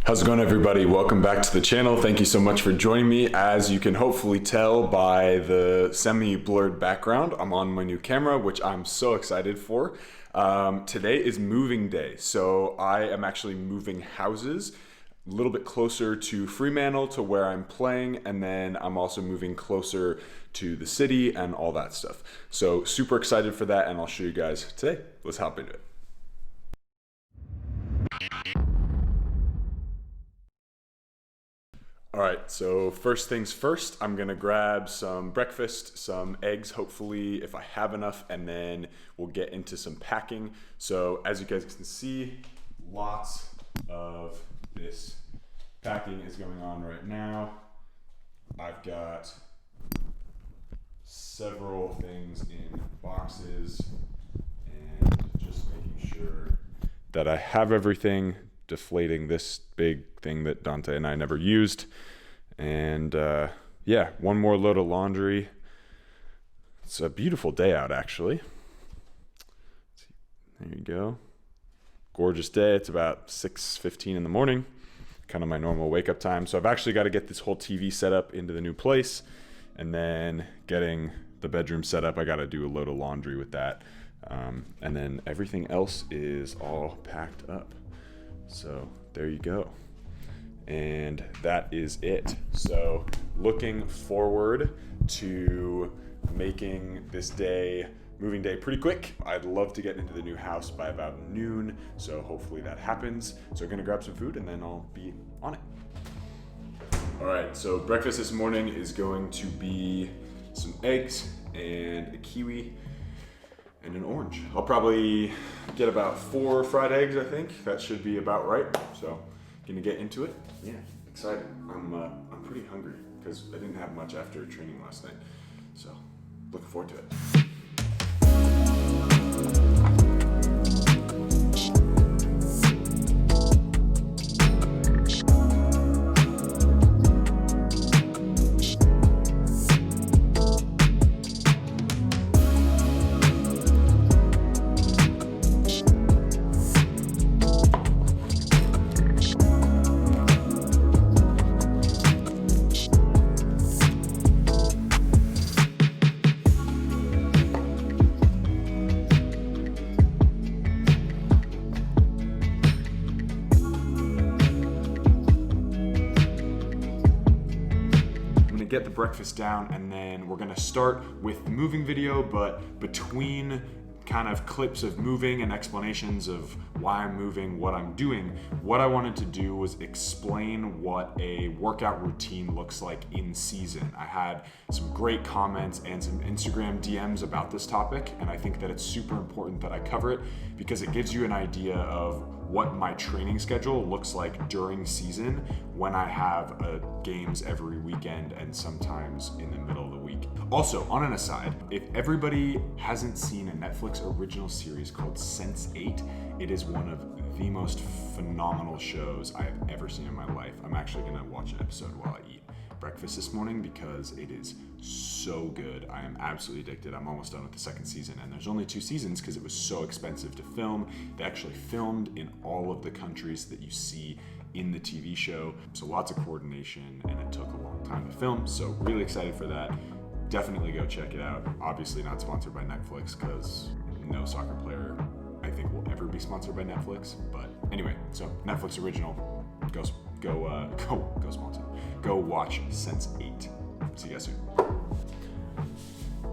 How's it going, everybody? Welcome back to the channel. Thank you so much for joining me. As you can hopefully tell by the semi-blurred background, I'm on my new camera, which I'm so excited for. Today is moving day, so I am actually moving houses a little bit closer to Fremantle, to where I'm playing, and then I'm also moving closer to the city and all that stuff. So super excited for that, and I'll show you guys today. Let's hop into it. All right, so first things first, I'm gonna grab some breakfast, some eggs, hopefully if I have enough, and then we'll get into some packing. So as you guys can see, lots of this packing is going on right now. I've got several things in boxes and just making sure that I have everything, deflating this big thing that Dante and I never used. And yeah, one more load of laundry. It's a beautiful day out, actually. There you go. Gorgeous day. It's about 6:15 in the morning, kind of my normal wake up time. So I've actually got to get this whole TV set up into the new place, and then getting the bedroom set up, I got to do a load of laundry with that. And then everything else is all packed up. So there you go. And that is it. So looking forward to making this day, moving day, pretty quick. I'd love to get into the new house by about noon, so hopefully that happens. So I'm gonna grab some food and then I'll be on it. All right, so breakfast this morning is going to be some eggs and a kiwi and an orange. I'll probably get about 4 fried eggs, I think. That should be about right. So gonna get into it. Yeah, excited. I'm pretty hungry because I didn't have much after training last night. So looking forward to it. Get the breakfast down, and then we're gonna start with the moving video, but between kind of clips of moving and explanations of why I'm moving, what I'm doing, what I wanted to do was explain what a workout routine looks like in season. I had some great comments and some Instagram DMs about this topic, and I think that it's super important that I cover it because it gives you an idea of what my training schedule looks like during season when I have games every weekend and sometimes in the middle of the week. Also, on an aside, if everybody hasn't seen a Netflix original series called Sense8, it is one of the most phenomenal shows I have ever seen in my life. I'm actually gonna watch an episode while I eat breakfast this morning because it is so good. I am absolutely addicted. I'm almost done with the second season, and there's only 2 seasons because it was so expensive to film. They actually filmed in all of the countries that you see in the TV show, so lots of coordination, and it took a long time to film, so really excited for that. Definitely go check it out. Obviously not sponsored by Netflix because no soccer player I think will ever be sponsored by Netflix, but anyway, so Netflix original, go sponsor. Go watch Sense8. See you guys soon.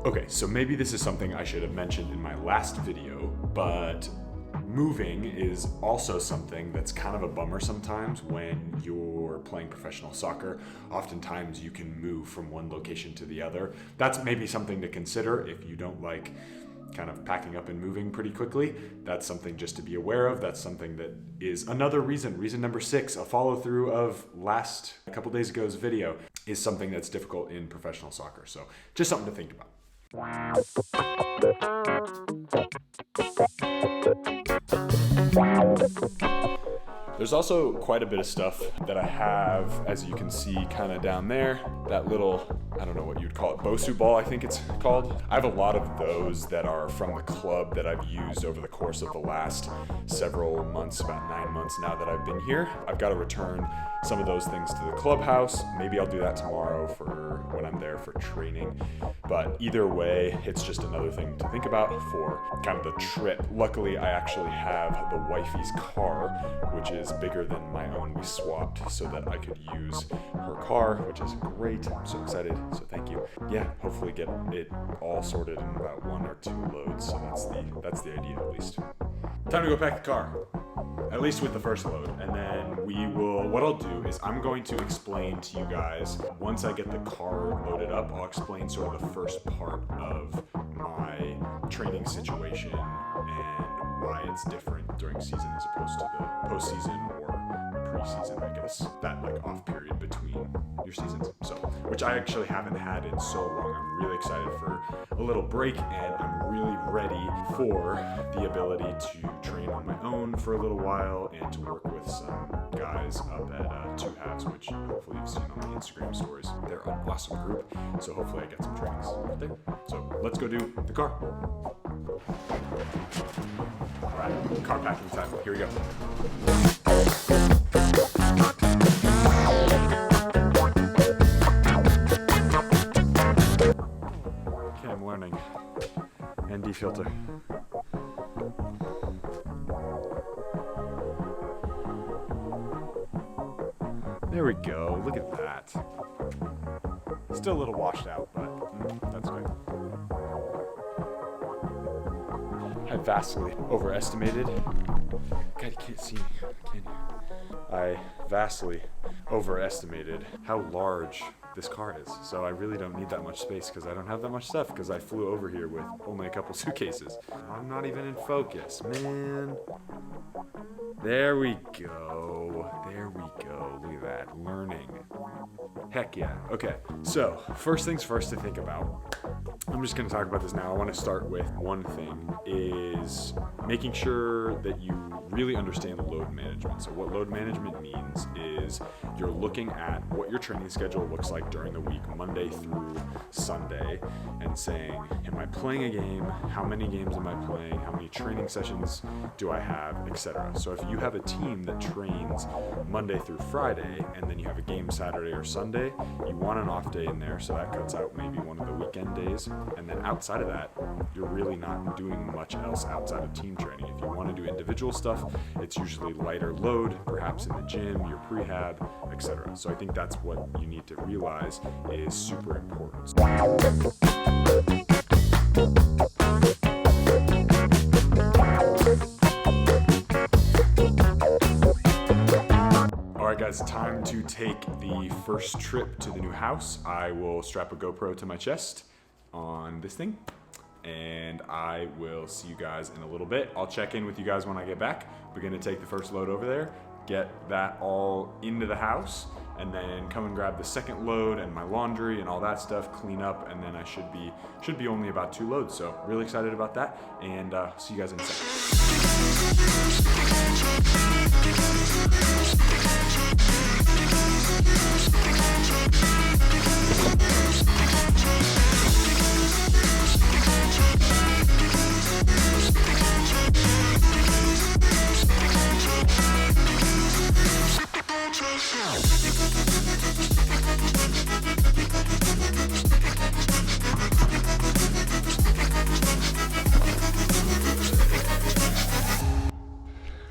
Okay, so maybe this is something I should have mentioned in my last video, but moving is also something that's kind of a bummer sometimes when you're playing professional soccer. Oftentimes you can move from one location to the other. That's maybe something to consider if you don't like kind of packing up and moving pretty quickly. That's something just to be aware of. That's something that is another reason number 6, a follow through of a couple days ago's video, is something that's difficult in professional soccer. So just something to think about. There's also quite a bit of stuff that I have, as you can see kind of down there, that little, I don't know what you'd call it, Bosu ball I think it's called. I have a lot of those that are from the club that I've used over the course of the last several months, about 9 months now that I've been here. I've got to return some of those things to the clubhouse. Maybe I'll do that tomorrow for when I'm there for training. But either way, it's just another thing to think about for kind of the trip. Luckily, I actually have the wifey's car, which is bigger than my own. We swapped so that I could use her car, which is great. I'm so excited, so thank you. Yeah, hopefully get it all sorted in about 1 or 2 loads, so that's the idea at least. Time to go pack the car, at least with the first load, and then what I'll do is I'm going to explain to you guys, once I get the car loaded up, I'll explain sort of the first part of my training situation and why it's different during season as opposed to the postseason or preseason, I guess, that like off period between your seasons. So, which I actually haven't had in so long. I'm really excited for a little break, and I'm really ready for the ability to train on my own for a little while and to work with some guys up at Two Halves, which hopefully you've seen on my Instagram stories. They're an awesome group, so hopefully I get some trainings out there. So let's go do the car. All right, car packing time. Here we go. Okay, I'm learning. ND filter. There we go, look at that. Still a little washed out, but that's good. I vastly overestimated. God, you can't see me, can you? I vastly overestimated how large this car is. So I really don't need that much space because I don't have that much stuff because I flew over here with only a couple suitcases. I'm not even in focus, man. There we go. There we go. Look at that. Learning. Heck yeah. Okay, so first things first to think about. I'm just going to talk about this now. I want to start with one thing, is making sure that you really understand load management. So what load management means is you're looking at what your training schedule looks like during the week, Monday through Sunday, and saying, am I playing a game? How many games am I playing? How many training sessions do I have, etc. So if you have a team that trains Monday through Friday, and then you have a game Saturday or Sunday, you want an off day in there, so that cuts out maybe one of the weekend days. And then outside of that, you're really not doing much else outside of team training. If you want to do individual stuff, it's usually lighter load, perhaps in the gym, your prehab, etc. So I think that's what you need to realize is super important. Alright guys, time to take the first trip to the new house. I will strap a GoPro to my chest on this thing, and I will see you guys in a little bit. I'll check in with you guys when I get back. We're gonna take the first load over there, get that all into the house, and then come and grab the second load and my laundry and all that stuff, clean up, and then I should be only about 2 loads. So really excited about that, and see you guys in a second.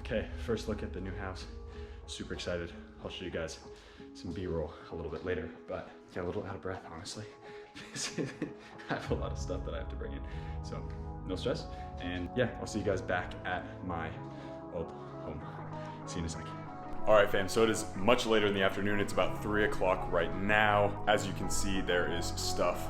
Okay, first look at the new house. Super excited. I'll show you guys some B-roll a little bit later, but yeah, a little out of breath, honestly. I have a lot of stuff that I have to bring in, so no stress. And yeah, I'll see you guys back at my old home. See you in a second. All right, fam, so it is much later in the afternoon. It's about 3 o'clock right now. As you can see, there is stuff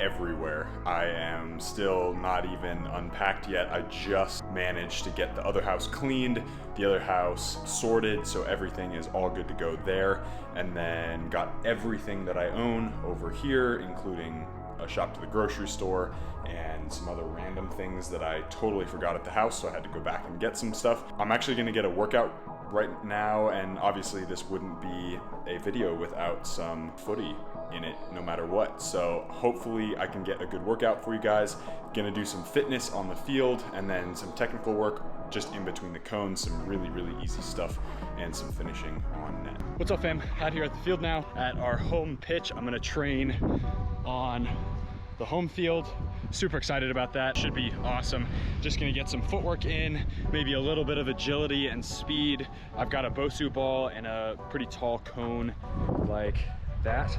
everywhere. I am still not even unpacked yet. I just managed to get the other house cleaned, the other house sorted, so everything is all good to go there, and then got everything that I own over here, including a shop to the grocery store and some other random things that I totally forgot at the house, so I had to go back and get some stuff. I'm actually gonna get a workout right now, and obviously this wouldn't be a video without some footy in it no matter what. So hopefully I can get a good workout for you guys. Gonna do some fitness on the field and then some technical work just in between the cones, some really easy stuff, and some finishing on net. What's up, fam? Out here at the field now at our home pitch. I'm gonna train on the home field. Super excited about that. Should be awesome. Just gonna get some footwork in, maybe a little bit of agility and speed. I've got a Bosu ball and a pretty tall cone like that,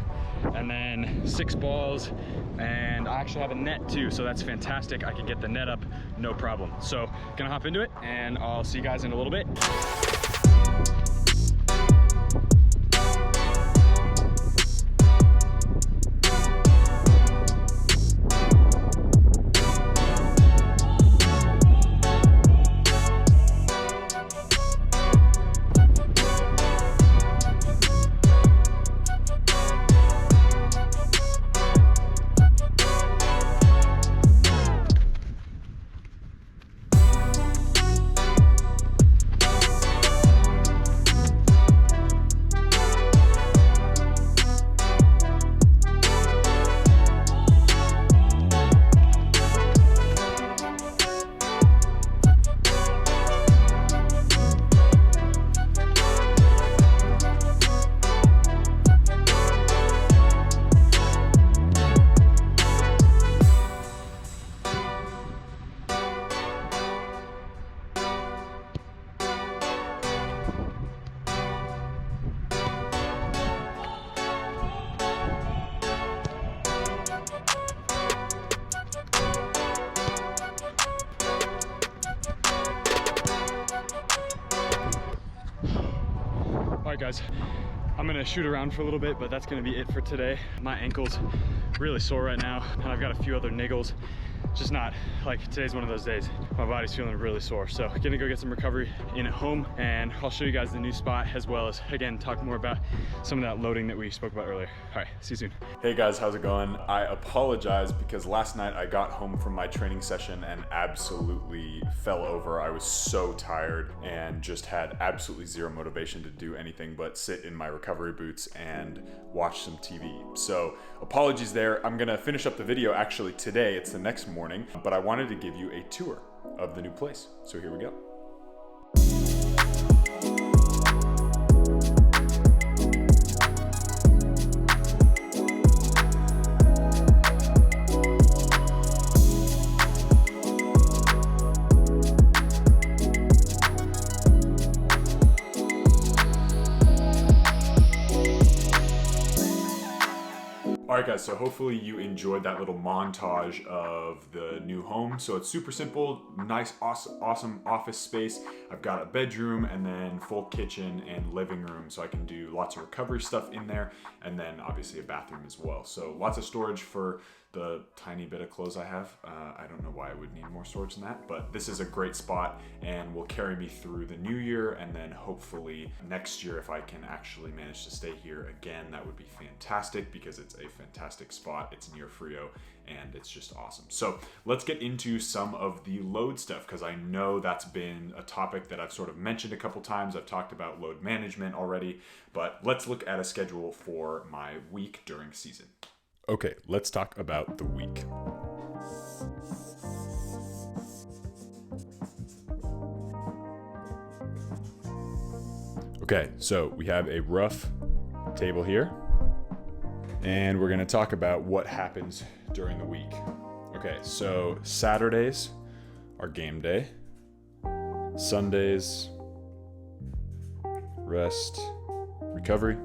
and then 6 balls, and I actually have a net too, so that's fantastic. I can get the net up no problem. So gonna hop into it, and I'll see you guys in a little bit. All right, guys, I'm gonna shoot around for a little bit, but that's gonna be it for today. My ankle's really sore right now, and I've got a few other niggles. Just not, like, today's one of those days. My body's feeling really sore. So gonna go get some recovery in at home, and I'll show you guys the new spot, as well as, again, talk more about some of that loading that we spoke about earlier. All right, see you soon. Hey guys, how's it going? I apologize because last night I got home from my training session and absolutely fell over. I was so tired and just had absolutely zero motivation to do anything but sit in my recovery boots and watch some TV. So apologies there. I'm gonna finish up the video actually today. It's the next morning, but I wanted to give you a tour of the new place. So here we go. All right, guys, so hopefully you enjoyed that little montage of the new home. So it's super simple, nice, awesome office space. I've got a bedroom and then full kitchen and living room, so I can do lots of recovery stuff in there, and then obviously a bathroom as well. So lots of storage for the tiny bit of clothes I have. I don't know why I would need more storage than that, but this is a great spot and will carry me through the new year, and then hopefully next year, if I can actually manage to stay here again, that would be fantastic because it's a fantastic spot. It's near Frio and it's just awesome. So let's get into some of the load stuff, because I know that's been a topic that I've sort of mentioned a couple times. I've talked about load management already, but let's look at a schedule for my week during season. Okay, let's talk about the week. Okay, so we have a rough table here, and we're gonna talk about what happens during the week. Okay, so Saturdays are game day. Sundays, rest, recovery.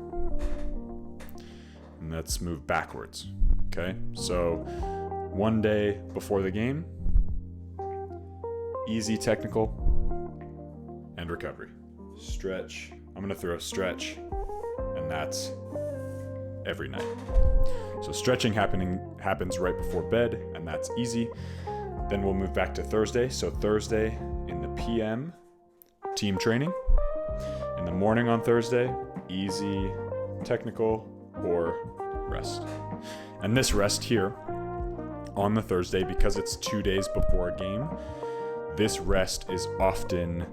And let's move backwards. Okay, so one day before the game, easy technical and recovery. Stretch, I'm gonna throw a stretch, and that's every night. So stretching happens right before bed, and that's easy. Then we'll move back to Thursday. So Thursday in the PM, team training. In the morning on Thursday, easy technical or rest. And this rest here on the Thursday, because it's 2 days before a game, this rest is often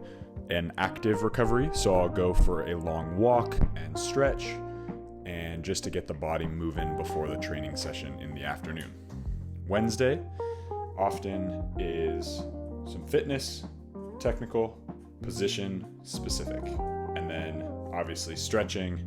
an active recovery, so I'll go for a long walk and stretch, and just to get the body moving before the training session in the afternoon. Wednesday often is some fitness, technical, position specific, and then obviously stretching,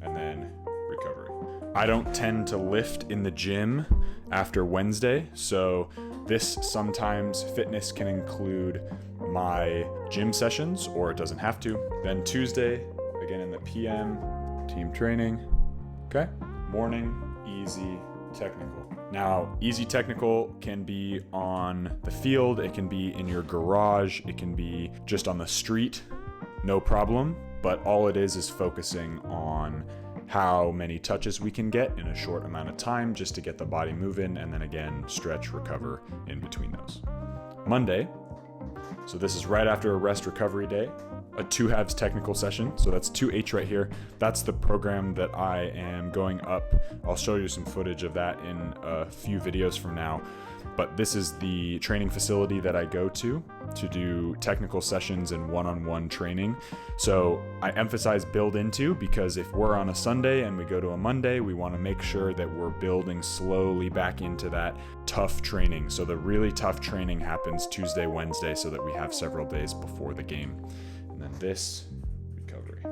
and then recovery. I don't tend to lift in the gym after Wednesday, so this sometimes fitness can include my gym sessions, or it doesn't have to. Then Tuesday, again in the PM, team training. Okay, morning, easy, technical. Now, easy technical can be on the field, it can be in your garage, it can be just on the street, no problem. But all it is focusing on how many touches we can get in a short amount of time just to get the body moving, and then again, stretch, recover in between those. Monday, so this is right after a rest recovery day, a 2 halves technical session. So that's 2H right here. That's the program that I am going up. I'll show you some footage of that in a few videos from now. But this is the training facility that I go to do technical sessions and one-on-one training. So I emphasize build into, because if we're on a Sunday and we go to a Monday, we want to make sure that we're building slowly back into that tough training. So the really tough training happens Tuesday, Wednesday, so that we have several days before the game. And then this, recovery.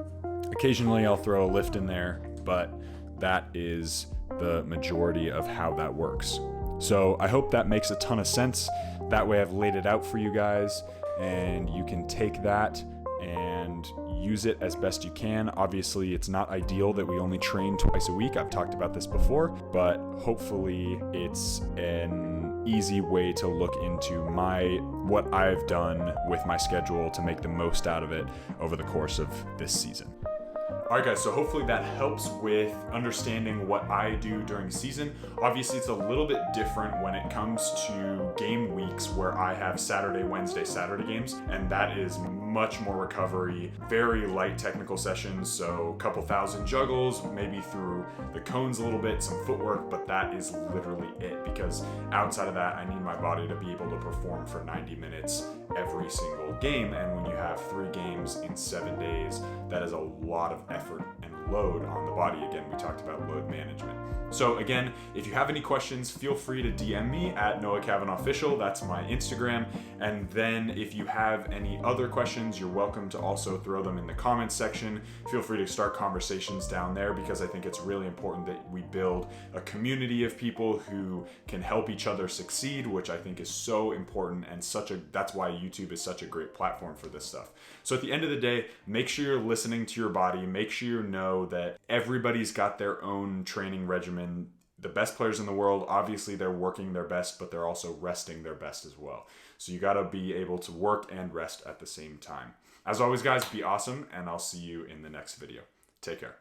Occasionally I'll throw a lift in there, but that is the majority of how that works. So I hope that makes a ton of sense. That way I've laid it out for you guys, and you can take that and use it as best you can. Obviously, it's not ideal that we only train twice a week. I've talked about this before, but hopefully it's an easy way to look into what I've done with my schedule to make the most out of it over the course of this season. All right, guys, so hopefully that helps with understanding what I do during season. Obviously, it's a little bit different when it comes to game weeks where I have Saturday, Wednesday, Saturday games, and that is much more recovery, very light technical sessions, so a couple thousand juggles, maybe through the cones a little bit, some footwork, but that is literally it, because outside of that, I need my body to be able to perform for 90 minutes every single game, and when you have 3 games in 7 days, that is a lot of effort and load on the body. Again, we talked about load management. So again, if you have any questions, feel free to DM me at Noah Cavanaugh Official. That's my Instagram. And then if you have any other questions, you're welcome to also throw them in the comments section. Feel free to start conversations down there, because I think it's really important that we build a community of people who can help each other succeed, which I think is so important, and that's why YouTube is such a great platform for this stuff. So at the end of the day, make sure you're listening to your body. Make sure you know that everybody's got their own training regimen. The best players in the world, obviously they're working their best, but they're also resting their best as well. So you got to be able to work and rest at the same time. As always, guys, be awesome, and I'll see you in the next video. Take care.